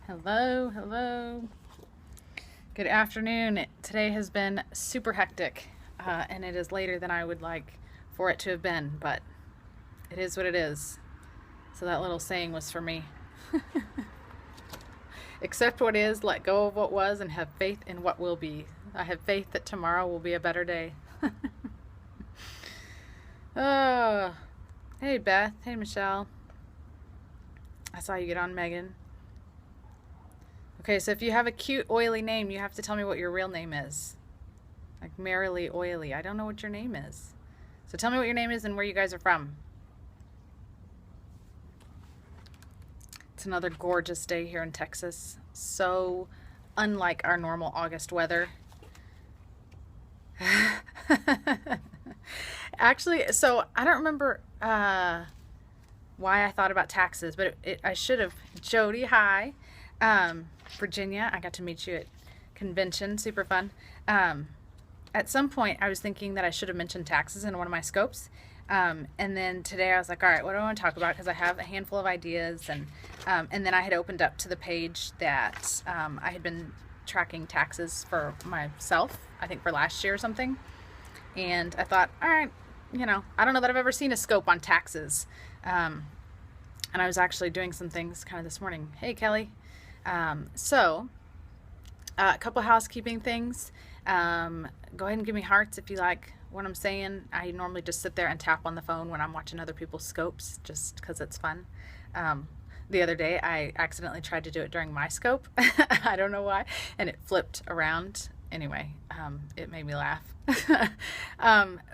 Hello, hello. Good afternoon. Today has been super hectic, and it is later than I would like for it to have been, but it is what it is. So that little saying was for me. Accept what is, let go of what was, and have faith in what will be. I have faith that tomorrow will be a better day. Oh, hey Beth. Hey Michelle. I saw you get on, Megan. Okay, so if you have a cute, oily name, you have to tell me what your real name is. Like Merrily Oily. I don't know what your name is. So tell me what your name is and where you guys are from. It's another gorgeous day here in Texas. So unlike our normal August weather. Actually, so I don't remember why I thought about taxes, but I should have. Jody, hi. Virginia, I got to meet you at convention, super fun. At some point, I was thinking that I should have mentioned taxes in one of my scopes. And then today I was like, all right, what do I want to talk about? Because I have a handful of ideas. And then I had opened up to the page that I had been tracking taxes for myself, I think for last year or something. And I thought, all right, I don't know that I've ever seen a scope on taxes. And I was actually doing some things kind of this morning. Hey, Kelly. So a couple housekeeping things. Go ahead and give me hearts if you like what I'm saying. I normally just sit there and tap on the phone when I'm watching other people's scopes just because it's fun. The other day I accidentally tried to do it during my scope. I don't know why. And it flipped around. Anyway, it made me laugh.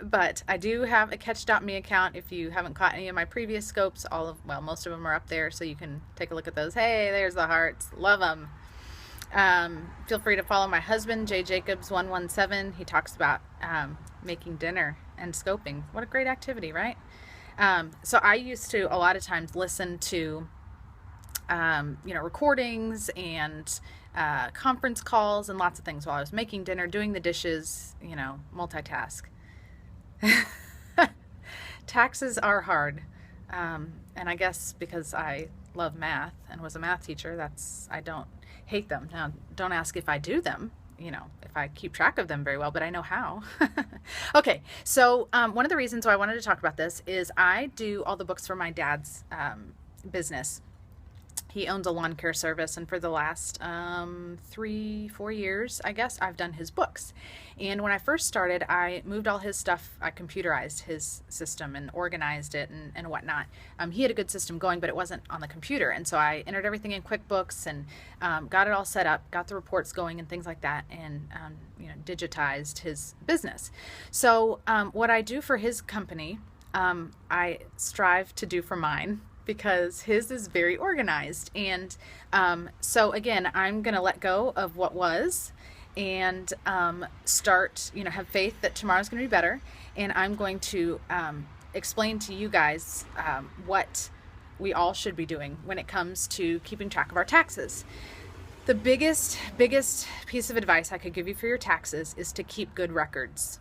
But I do have a Catch.me account. If you haven't caught any of my previous scopes, most of them are up there, so you can take a look at those. Hey, there's the hearts. Love them. Feel free to follow my husband, Jay Jacobs 117. He talks about making dinner and scoping. What a great activity, right? So I used to a lot of times listen to recordings and conference calls and lots of things while I was making dinner, doing the dishes, multitask. Taxes are hard. And I guess because I love math and was a math teacher, I don't hate them. Now, don't ask if I do them, if I keep track of them very well, but I know how. Okay, so one of the reasons why I wanted to talk about this is I do all the books for my dad's business. He owns a lawn care service, and for the last 3-4 years, I guess, I've done his books. And when I first started, I moved all his stuff. I computerized his system and organized it and whatnot. He had a good system going, but it wasn't on the computer. And so I entered everything in Quickbooks and got it all set up, got the reports going and things like that, and digitized his business. So what I do for his company, I strive to do for mine, because his is very organized. And so again, I'm going to let go of what was and start, have faith that tomorrow's going to be better. And I'm going to explain to you guys what we all should be doing when it comes to keeping track of our taxes. The biggest piece of advice I could give you for your taxes is to keep good records,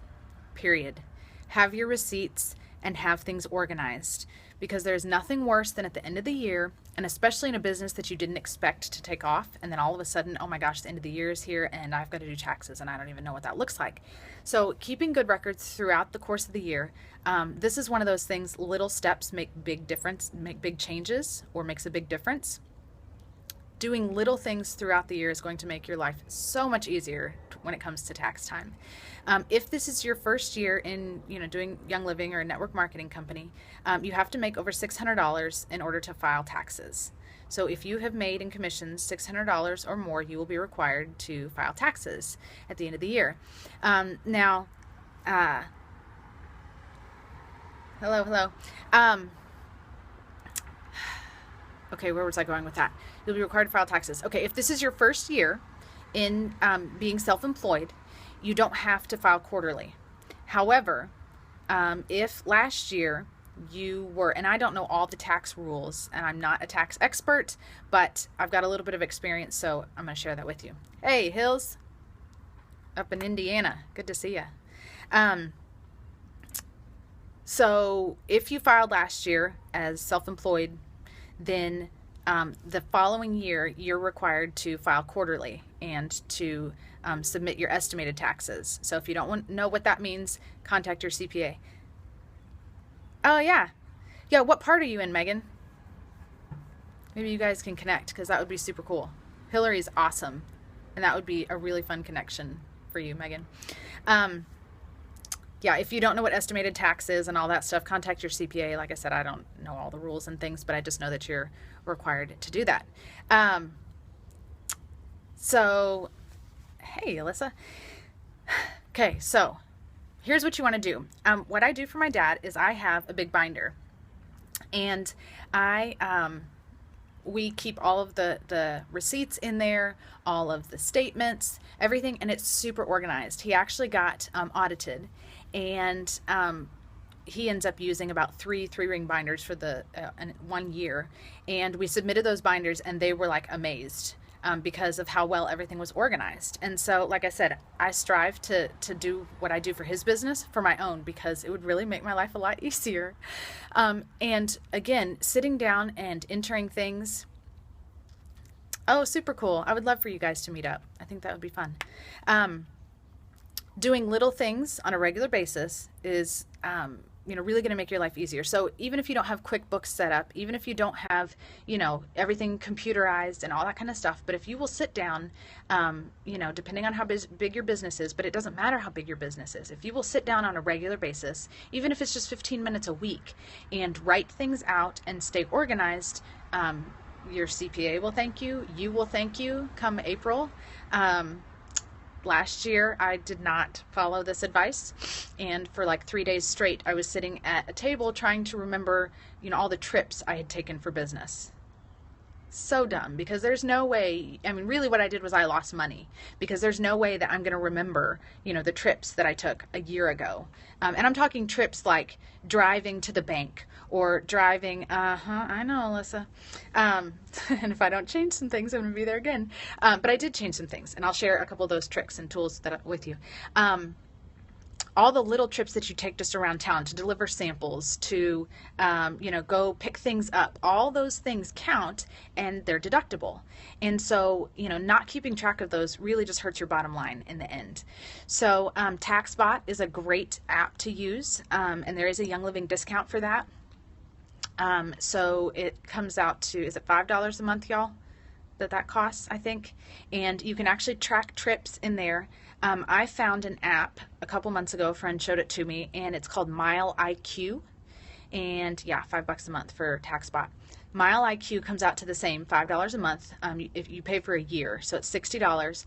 period. Have your receipts and have things organized. Because there's nothing worse than at the end of the year, and especially in a business that you didn't expect to take off, and then all of a sudden, oh my gosh, the end of the year is here and I've got to do taxes and I don't even know what that looks like. So keeping good records throughout the course of the year, this is one of those things, little steps make big difference, make big changes, or makes a big difference. Doing little things throughout the year is going to make your life so much easier when it comes to tax time. If this is your first year in doing Young Living or a network marketing company, you have to make over $600 in order to file taxes. So if you have made in commissions $600 or more, you will be required to file taxes at the end of the year. Now, hello. Okay, where was I going with that? You'll be required to file taxes. Okay, if this is your first year in being self-employed, you don't have to file quarterly. However, if last year you were, and I don't know all the tax rules, and I'm not a tax expert, but I've got a little bit of experience, so I'm going to share that with you. Hey, Hills, up in Indiana. Good to see you. So if you filed last year as self-employed, then The following year, you're required to file quarterly and to submit your estimated taxes. So if you don't know what that means, contact your CPA. Oh, yeah. Yeah, what part are you in, Megan? Maybe you guys can connect, because that would be super cool. Hillary's awesome, and that would be a really fun connection for you, Megan. Yeah, if you don't know what estimated tax is and all that stuff, contact your CPA. Like I said, I don't know all the rules and things, but I just know that you're required to do that. So, hey, Alyssa. Okay, so here's what you want to do. What I do for my dad is I have a big binder, and we keep all of the receipts in there, all of the statements, everything, and it's super organized. He actually got audited, and he ends up using about three-ring binders for the 1 year, and we submitted those binders, and they were like amazed because of how well everything was organized. And so, like I said, I strive to do what I do for his business for my own, because it would really make my life a lot easier. And again, sitting down and entering things. Oh, super cool. I would love for you guys to meet up. I think that would be fun. Doing little things on a regular basis is really going to make your life easier. So even if you don't have QuickBooks set up, even if you don't have, everything computerized and all that kind of stuff, but if you will sit down, depending on how big your business is, but it doesn't matter how big your business is, if you will sit down on a regular basis, even if it's just 15 minutes a week, and write things out and stay organized, your CPA will thank you. You will thank you come April. Last year, I did not follow this advice, and for like 3 days straight, I was sitting at a table trying to remember, all the trips I had taken for business. So dumb, because there's no way, really what I did was I lost money, because there's no way that I'm going to remember, the trips that I took a year ago. And I'm talking trips like driving to the bank, or driving, I know, Alyssa. And if I don't change some things, I'm going to be there again. But I did change some things, and I'll share a couple of those tricks and tools with you. All the little trips that you take just around town to deliver samples, to, go pick things up, all those things count, and they're deductible. And so, not keeping track of those really just hurts your bottom line in the end. So TaxBot is a great app to use, and there is a Young Living discount for that. So it comes out to, is it $5 a month, y'all, that costs, I think? And you can actually track trips in there. I found an app a couple months ago, a friend showed it to me, and it's called Mile IQ, and yeah, $5 a month for TaxBot. Mile IQ comes out to the same, $5 a month, if you pay for a year, so it's $60.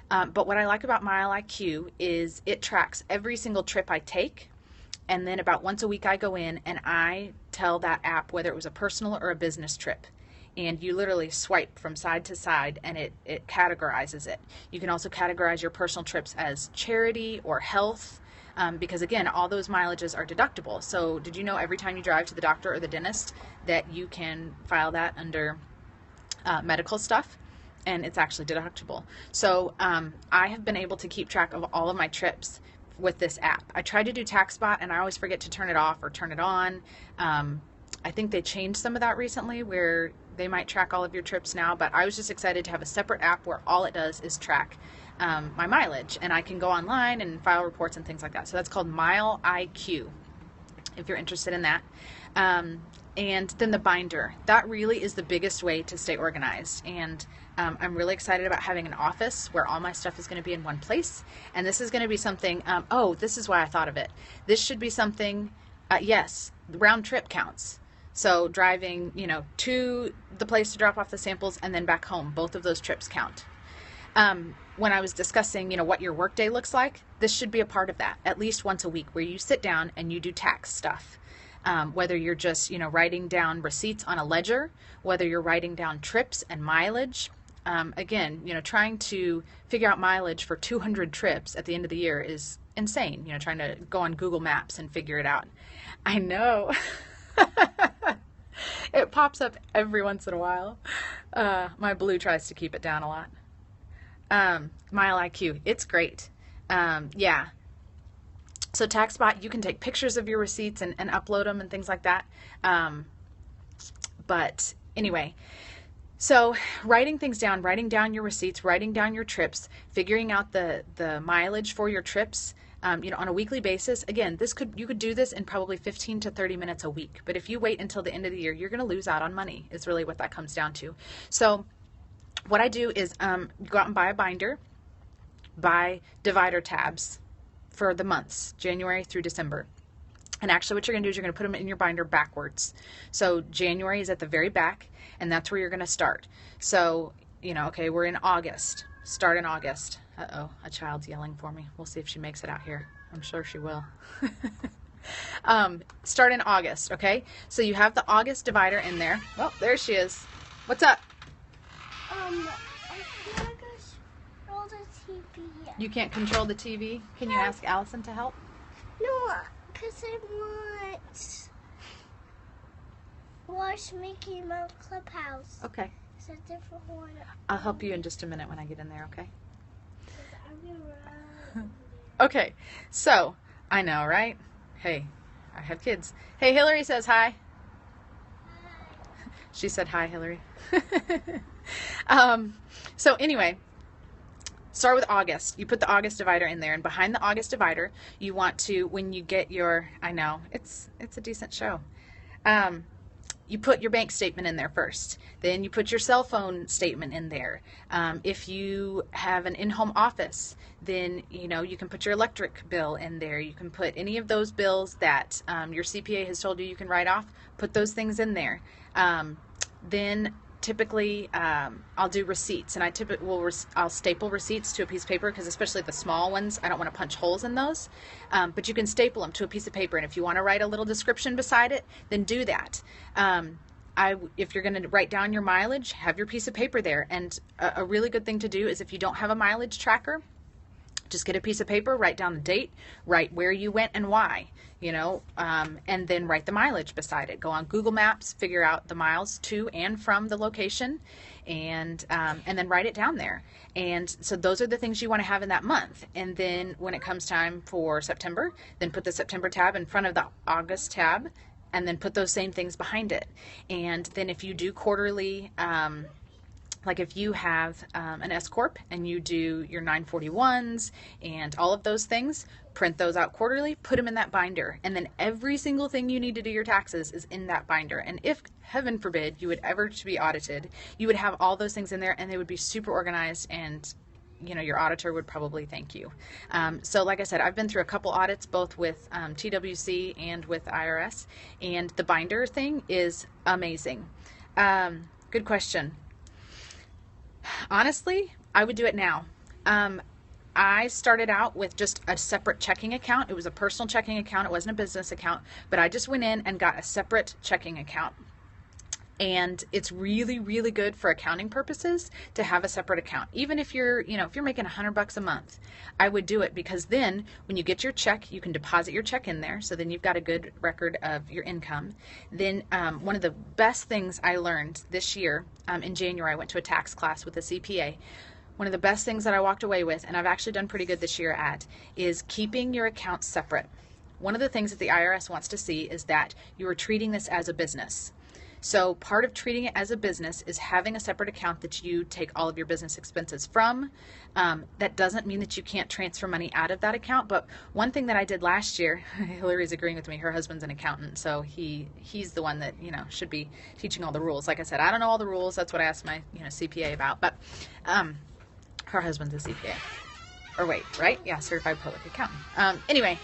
But what I like about Mile IQ is it tracks every single trip I take, and then about once a week I go in and I tell that app whether it was a personal or a business trip. And you literally swipe from side to side, and it categorizes it. You can also categorize your personal trips as charity or health, because again, all those mileages are deductible. So did you know every time you drive to the doctor or the dentist that you can file that under medical stuff, and it's actually deductible. So I have been able to keep track of all of my trips with this app. I tried to do TaxBot, and I always forget to turn it off or turn it on. I think they changed some of that recently, where they might track all of your trips now, but I was just excited to have a separate app where all it does is track my mileage, and I can go online and file reports and things like that. So that's called Mile IQ, if you're interested in that. And then the binder, that really is the biggest way to stay organized. And I'm really excited about having an office where all my stuff is going to be in one place. And this is going to be something, this is why I thought of it. This should be something, yes, the round trip counts. So driving, to the place to drop off the samples and then back home, both of those trips count. When I was discussing, what your workday looks like, this should be a part of that, at least once a week, where you sit down and you do tax stuff. Whether you're just, writing down receipts on a ledger, whether you're writing down trips and mileage. Again, trying to figure out mileage for 200 trips at the end of the year is insane. Trying to go on Google Maps and figure it out. I know. It pops up every once in a while. My Blue tries to keep it down a lot. Mile IQ, it's great. Yeah. So TaxBot, you can take pictures of your receipts and upload them and things like that. But anyway, So writing things down, writing down your receipts, writing down your trips, figuring out the mileage for your trips, on a weekly basis. Again, you could do this in probably 15 to 30 minutes a week. But if you wait until the end of the year, you're going to lose out on money, is really what that comes down to. So what I do is go out and buy a binder, buy divider tabs for the months, January through December. And actually what you're going to do is you're going to put them in your binder backwards. So January is at the very back, and that's where you're going to start. So, okay, we're in August. Start in August. Uh-oh, a child's yelling for me. We'll see if she makes it out here. I'm sure she will. Start in August, okay? So you have the August divider in there. Oh, there she is. What's up? I can't control the TV. You can't control the TV? Can you ask Allison to help? No, because I want watch Mickey Mouse Clubhouse. Okay. It's a different one. I'll help you in just a minute when I get in there, okay? I'm gonna run. Okay, so, I know, right? Hey, I have kids. Hey, Hillary says hi. She said hi, Hillary. So anyway, start with August. You put the August divider in there, and behind the August divider, you want to, when you get your, I know, it's a decent show. You put your bank statement in there first. Then you put your cell phone statement in there. If you have an in-home office, then you can put your electric bill in there. You can put any of those bills that your CPA has told you can write off. Put those things in there. Then typically I'll do receipts, and I'll staple receipts to a piece of paper, because especially the small ones, I don't want to punch holes in those. But you can staple them to a piece of paper, and if you want to write a little description beside it, then do that. If you're going to write down your mileage, have your piece of paper there. And a really good thing to do is, if you don't have a mileage tracker, just get a piece of paper, write down the date, write where you went and why, and then write the mileage beside it. Go on Google Maps, figure out the miles to and from the location, and then write it down there. And so those are the things you want to have in that month. And then when it comes time for September, then put the September tab in front of the August tab, and then put those same things behind it. And then if you do quarterly, like if you have an S Corp and you do your 941s and all of those things, print those out quarterly, put them in that binder. And then every single thing you need to do your taxes is in that binder. And if, heaven forbid, you would ever to be audited, you would have all those things in there, and they would be super organized, and your auditor would probably thank you. So like I said, I've been through a couple audits, both with TWC and with IRS, and the binder thing is amazing. Good question. Honestly, I would do it now. I started out with just a separate checking account. It was a personal checking account. It wasn't a business account, but I just went in and got a separate checking account. And it's really, really good for accounting purposes to have a separate account. Even if you're making $100 a month, I would do it, because then when you get your check, you can deposit your check in there. So then you've got a good record of your income. Then one of the best things I learned this year, in January, I went to a tax class with a CPA. One of the best things that I walked away with, and I've actually done pretty good this year at, is keeping your accounts separate. One of the things that the IRS wants to see is that you are treating this as a business. So part of treating it as a business is having a separate account that you take all of your business expenses from. That doesn't mean that you can't transfer money out of that account. But one thing that I did last year, Hillary's agreeing with me, her husband's an accountant, so he's the one that, should be teaching all the rules. Like I said, I don't know all the rules. That's what I asked my, CPA about. But her husband's a CPA. Or wait, right? Yeah, certified public accountant. Anyway,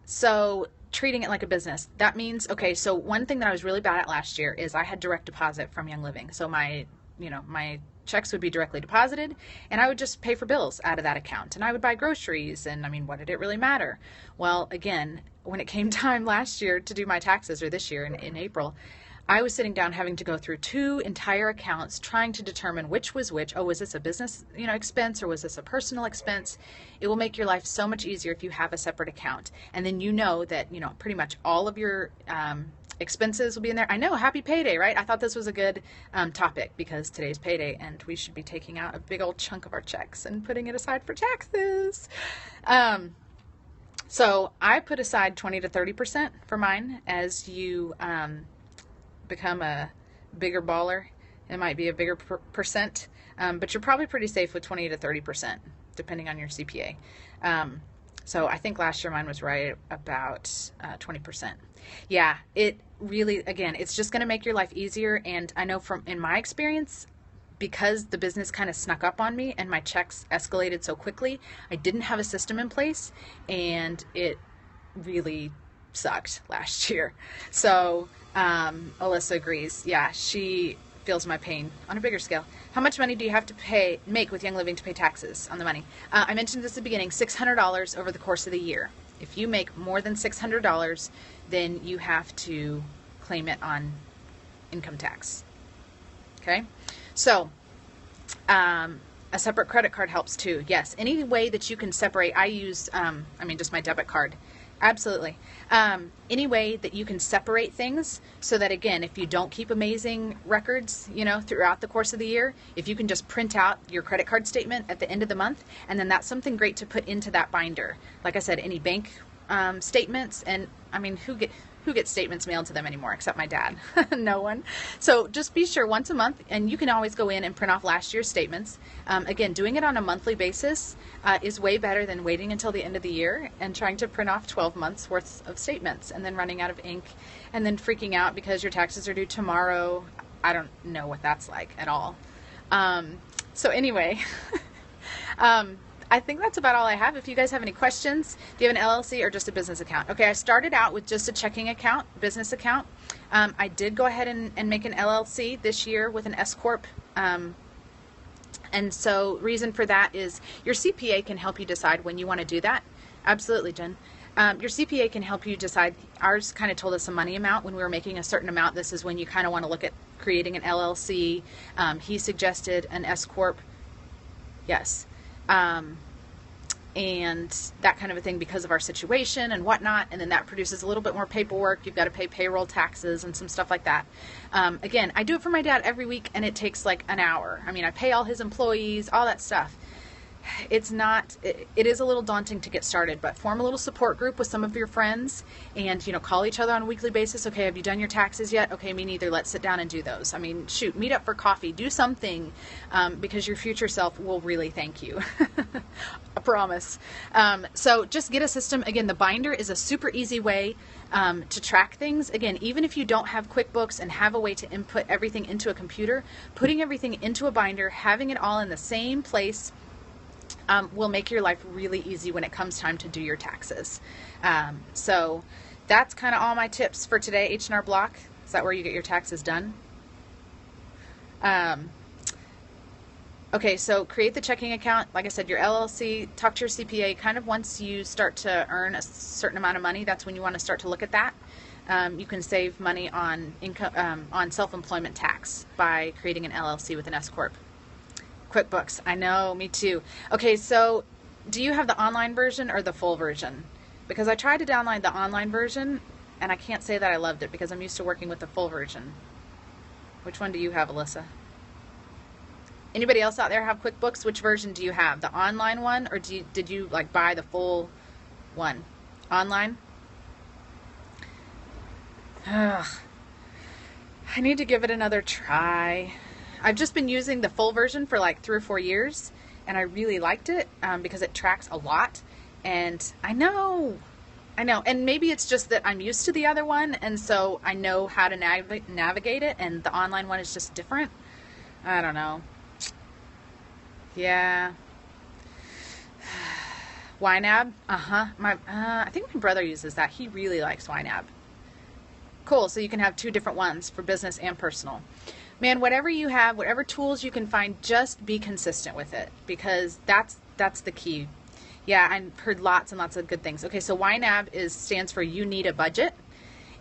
so treating it like a business. That means, okay, so one thing that I was really bad at last year is I had direct deposit from Young Living. So my checks would be directly deposited, and I would just pay for bills out of that account, and I would buy groceries, and what did it really matter? Well, again, when it came time last year to do my taxes, or this year in April, I was sitting down having to go through 2 entire accounts trying to determine which was which. Oh, was this a business, expense, or was this a personal expense? It will make your life so much easier if you have a separate account. And then that, pretty much all of your expenses will be in there. I know, happy payday, right? I thought this was a good topic, because today's payday, and we should be taking out a big old chunk of our checks and putting it aside for taxes. So I put aside 20 to 30% for mine, as you become a bigger baller, it might be a bigger percent, but you're probably pretty safe with 20 to 30%, depending on your CPA. So I think last year mine was right about 20%. Yeah, it really, again, it's just going to make your life easier. And I know from in my experience, because the business kind of snuck up on me and my checks escalated so quickly, I didn't have a system in place, and it really sucked last year. So Alyssa agrees. Yeah, she feels my pain on a bigger scale. How much money do you have to make with Young Living to pay taxes on the money? I mentioned this at the beginning, $600 over the course of the year. If you make more than $600, then you have to claim it on income tax. Okay? So, a separate credit card helps too. Yes, any way that you can separate. I use, just my debit card. Absolutely. Any way that you can separate things so that, again, if you don't keep amazing records, throughout the course of the year, if you can just print out your credit card statement at the end of the month, and then that's something great to put into that binder. Like I said, any bank statements, and who gets statements mailed to them anymore except my dad? No one. So just be sure once a month, and you can always go in and print off last year's statements. Again, doing it on a monthly basis is way better than waiting until the end of the year and trying to print off 12 months worth of statements and then running out of ink and then freaking out because your taxes are due tomorrow. I don't know what that's like at all. So anyway, I think that's about all I have. If you guys have any questions, do you have an LLC or just a business account? Okay, I started out with just a checking account, business account. I did go ahead and make an LLC this year with an S Corp. And so reason for that is your CPA can help you decide when you want to do that. Absolutely, Jen. Your CPA can help you decide. Ours kind of told us a money amount when we were making a certain amount. This is when you kind of want to look at creating an LLC. He suggested an S Corp. Yes. And that kind of a thing because of our situation and whatnot. And then that produces a little bit more paperwork. You've got to pay payroll taxes and some stuff like that. Again, I do it for my dad every week, and it takes like an hour. I pay all his employees, all that stuff. It is a little daunting to get started, but form a little support group with some of your friends and, call each other on a weekly basis. Okay, have you done your taxes yet? Okay, me neither. Let's sit down and do those. Meet up for coffee, do something, because your future self will really thank you. I promise. So just get a system. Again, the binder is a super easy way to track things. Again, even if you don't have QuickBooks and have a way to input everything into a computer, putting everything into a binder, having it all in the same place, will make your life really easy when it comes time to do your taxes. So that's kind of all my tips for today. H&R Block, is that where you get your taxes done? Okay, so create the checking account. Like I said, your LLC, talk to your CPA. Kind of once you start to earn a certain amount of money, that's when you want to start to look at that. You can save money on income, on self-employment tax by creating an LLC with an S Corp. QuickBooks. I know, me too. Okay, so do you have the online version or the full version? Because I tried to download the online version, and I can't say that I loved it because I'm used to working with the full version. Which one do you have, Alyssa? Anybody else out there have QuickBooks? Which version do you have? The online one, or did you buy the full one? Online? Ugh. I need to give it another try. I've just been using the full version for 3 or 4 years, and I really liked it because it tracks a lot. And I know, and maybe it's just that I'm used to the other one, and so I know how to navigate it, and the online one is just different. I don't know. Yeah. YNAB? I think my brother uses that. He really likes YNAB. Cool, so you can have 2 different ones for business and personal. Man, whatever you have, whatever tools you can find, just be consistent with it, because that's the key. Yeah, I've heard lots and lots of good things. Okay, so YNAB stands for You Need a Budget,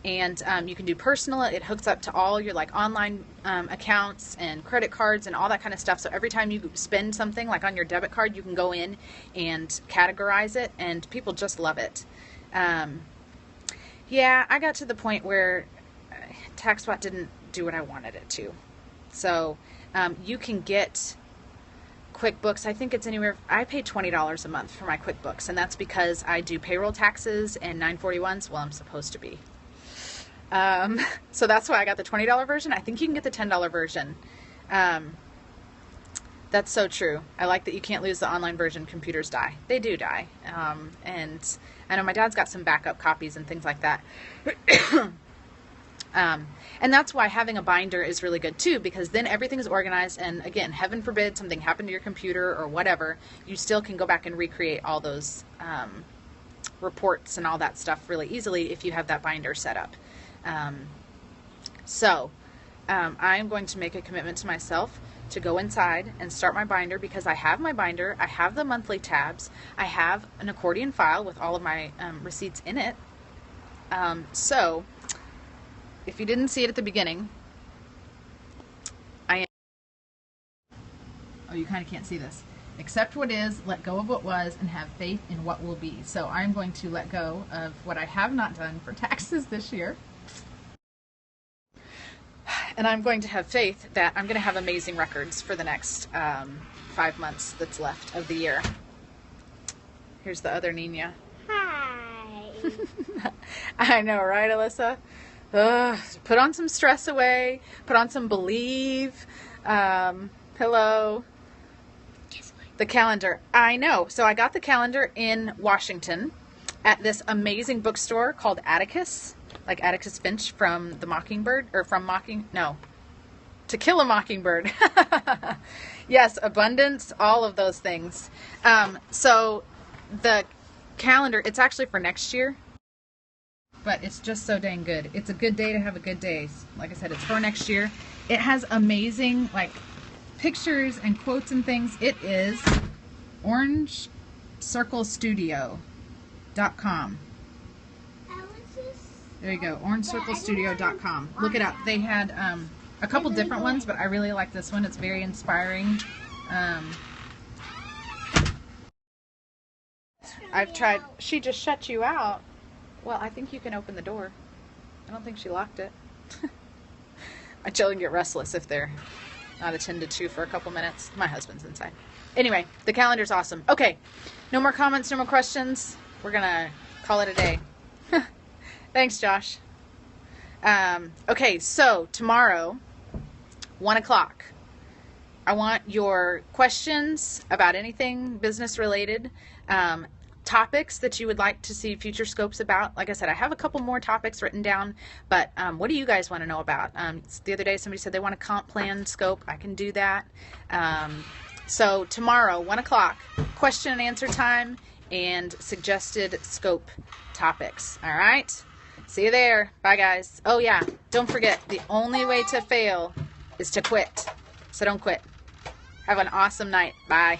and you can do personal. It hooks up to all your online accounts and credit cards and all that kind of stuff. So every time you spend something on your debit card, you can go in and categorize it, and people just love it. Yeah, I got to the point where TaxBot didn't do what I wanted it to. So you can get QuickBooks. I think it's I pay $20 a month for my QuickBooks, and that's because I do payroll taxes and 941s. Well, I'm supposed to be. So that's why I got the $20 version. I think you can get the $10 version. That's so true. I like that you can't lose the online version. Computers die. They do die. And I know my dad's got some backup copies and things like that. And that's why having a binder is really good too, because then everything is organized, and again, heaven forbid something happened to your computer or whatever, you still can go back and recreate all those reports and all that stuff really easily if you have that binder set up. I am going to make a commitment to myself to go inside and start my binder, because I have my binder, I have the monthly tabs, I have an accordion file with all of my receipts in it. So if you didn't see it at the beginning, you kind of can't see this. Accept what is, let go of what was, and have faith in what will be. So I'm going to let go of what I have not done for taxes this year. And I'm going to have faith that I'm going to have amazing records for the next 5 months that's left of the year. Here's the other Nina. Hi. I know, right, Alyssa? Put on some stress away. Put on some believe. Hello. The calendar. I know. So I got the calendar in Washington at this amazing bookstore called Atticus. Like Atticus Finch from The Mockingbird, or from To Kill a Mockingbird. Yes, abundance, all of those things. So the calendar, it's actually for next year, but it's just so dang good. It's a good day to have a good day. Like I said, it's for next year. It has amazing like pictures and quotes and things. It is orangecirclestudio.com. There you go, orangecirclestudio.com. Look it up. They had a couple different ones, but I really like this one. It's very inspiring. I've tried. She just shut you out. Well, I think you can open the door. I don't think she locked it. My children get restless if they're not attended to for a couple minutes. My husband's inside. Anyway, the calendar's awesome. Okay, no more comments, no more questions. We're gonna call it a day. Thanks, Josh. Okay, so tomorrow, 1 o'clock. I want your questions about anything business related, topics that you would like to see future scopes about. Like I said, I have a couple more topics written down, but what do you guys want to know about? The other day somebody said they want a comp plan scope. I can do that. So tomorrow, 1 o'clock, question and answer time and suggested scope topics. All right? See you there. Bye, guys. Oh, yeah. Don't forget, the only way to fail is to quit. So don't quit. Have an awesome night. Bye.